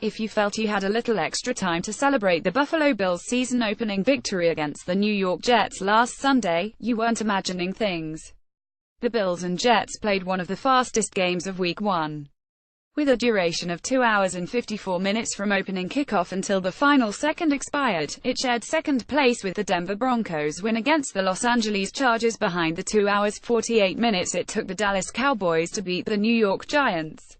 If you felt you had a little extra time to celebrate the Buffalo Bills' season-opening victory against the New York Jets last Sunday, you weren't imagining things. The Bills and Jets played one of the fastest games of Week 1. With a duration of 2 hours and 54 minutes from opening kickoff until the final second expired, it shared second place with the Denver Broncos' win against the Los Angeles Chargers behind the 2 hours 48 minutes it took the Dallas Cowboys to beat the New York Giants.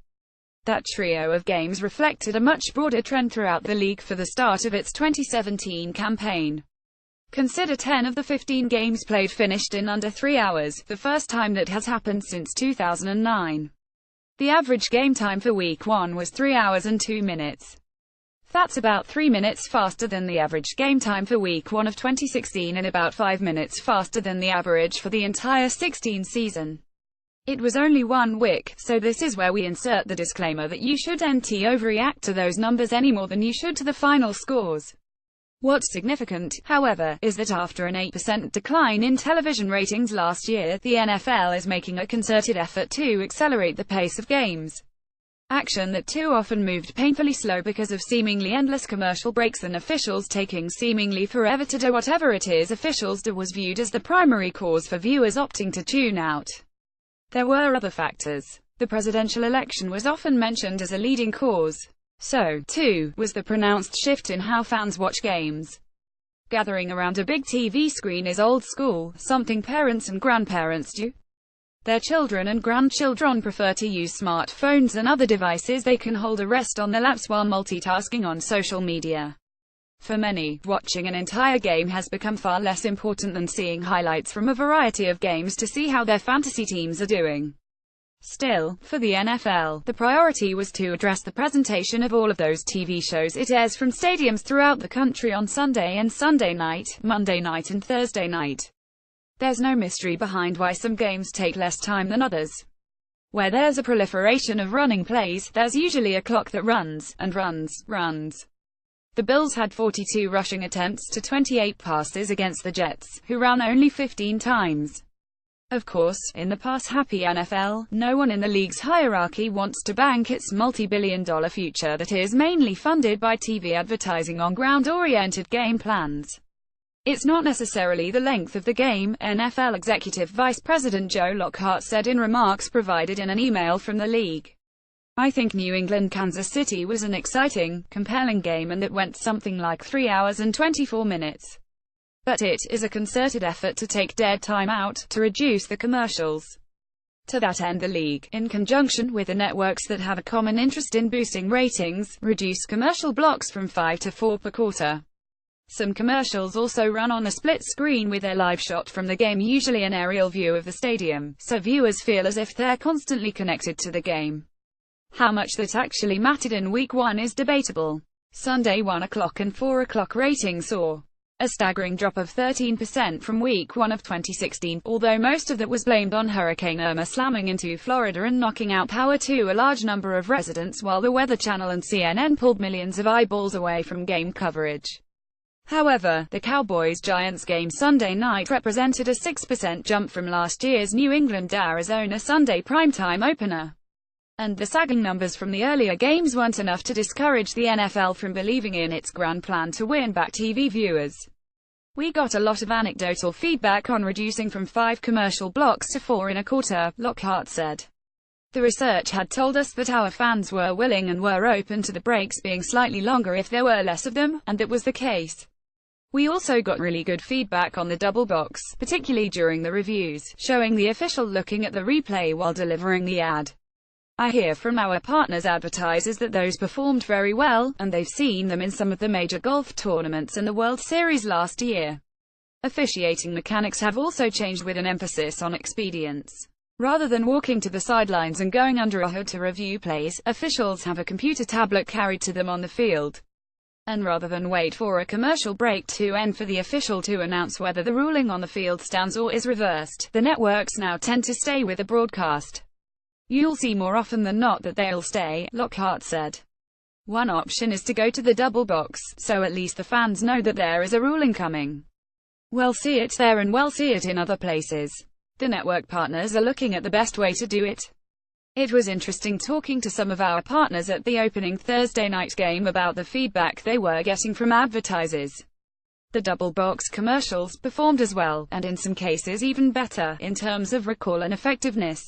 That trio of games reflected a much broader trend throughout the league for the start of its 2017 campaign. Consider 10 of the 15 games played finished in under 3 hours, the first time that has happened since 2009. The average game time for Week 1 was 3 hours and 2 minutes. That's about 3 minutes faster than the average game time for Week 1 of 2016 and about 5 minutes faster than the average for the entire 16 season. It was only 1 week, so this is where we insert the disclaimer that you shouldn't overreact to those numbers any more than you should to the final scores. What's significant, however, is that after an 8% decline in television ratings last year, the NFL is making a concerted effort to accelerate the pace of games. Action that too often moved painfully slow because of seemingly endless commercial breaks and officials taking seemingly forever to do whatever it is officials do was viewed as the primary cause for viewers opting to tune out. There were other factors. The presidential election was often mentioned as a leading cause. So, too, was the pronounced shift in how fans watch games. Gathering around a big TV screen is old school, something parents and grandparents do. Their children and grandchildren prefer to use smartphones and other devices they can hold a rest on their laps while multitasking on social media. For many, watching an entire game has become far less important than seeing highlights from a variety of games to see how their fantasy teams are doing. Still, for the NFL, the priority was to address the presentation of all of those TV shows it airs from stadiums throughout the country on Sunday and Sunday night, Monday night and Thursday night. There's no mystery behind why some games take less time than others. Where there's a proliferation of running plays, there's usually a clock that runs, and runs. The Bills had 42 rushing attempts to 28 passes against the Jets, who ran only 15 times. Of course, in the pass-happy NFL, no one in the league's hierarchy wants to bank its multi-billion-dollar future that is mainly funded by TV advertising on ground-oriented game plans. It's not necessarily the length of the game, NFL Executive Vice President Joe Lockhart said in remarks provided in an email from the league. I think New England-Kansas City was an exciting, compelling game and it went something like 3 hours and 24 minutes. But it is a concerted effort to take dead time out, to reduce the commercials. To that end the league, in conjunction with the networks that have a common interest in boosting ratings, reduced commercial blocks from 5 to 4 per quarter. Some commercials also run on a split screen with a live shot from the game, usually an aerial view of the stadium, so viewers feel as if they're constantly connected to the game. How much that actually mattered in Week 1 is debatable. Sunday 1 o'clock and 4 o'clock ratings saw a staggering drop of 13% from Week 1 of 2016, although most of that was blamed on Hurricane Irma slamming into Florida and knocking out power to a large number of residents, while the Weather Channel and CNN pulled millions of eyeballs away from game coverage. However, the Cowboys-Giants game Sunday night represented a 6% jump from last year's New England-Arizona Sunday primetime opener. And the sagging numbers from the earlier games weren't enough to discourage the NFL from believing in its grand plan to win back TV viewers. We got a lot of anecdotal feedback on reducing from 5 commercial blocks to 4 in a quarter, Lockhart said. The research had told us that our fans were willing and were open to the breaks being slightly longer if there were less of them, and that was the case. We also got really good feedback on the double box, particularly during the reviews, showing the official looking at the replay while delivering the ad. I hear from our partners advertisers that those performed very well, and they've seen them in some of the major golf tournaments and the World Series last year. Officiating mechanics have also changed with an emphasis on expedience. Rather than walking to the sidelines and going under a hood to review plays, officials have a computer tablet carried to them on the field. And rather than wait for a commercial break to end for the official to announce whether the ruling on the field stands or is reversed, the networks now tend to stay with the broadcast. You'll see more often than not that they'll stay, Lockhart said. One option is to go to the double box, so at least the fans know that there is a ruling coming. We'll see it there and we'll see it in other places. The network partners are looking at the best way to do it. It was interesting talking to some of our partners at the opening Thursday night game about the feedback they were getting from advertisers. The double box commercials performed as well, and in some cases even better, in terms of recall and effectiveness.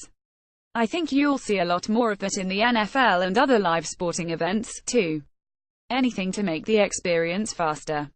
I think you'll see a lot more of that in the NFL and other live sporting events, too. Anything to make the experience faster.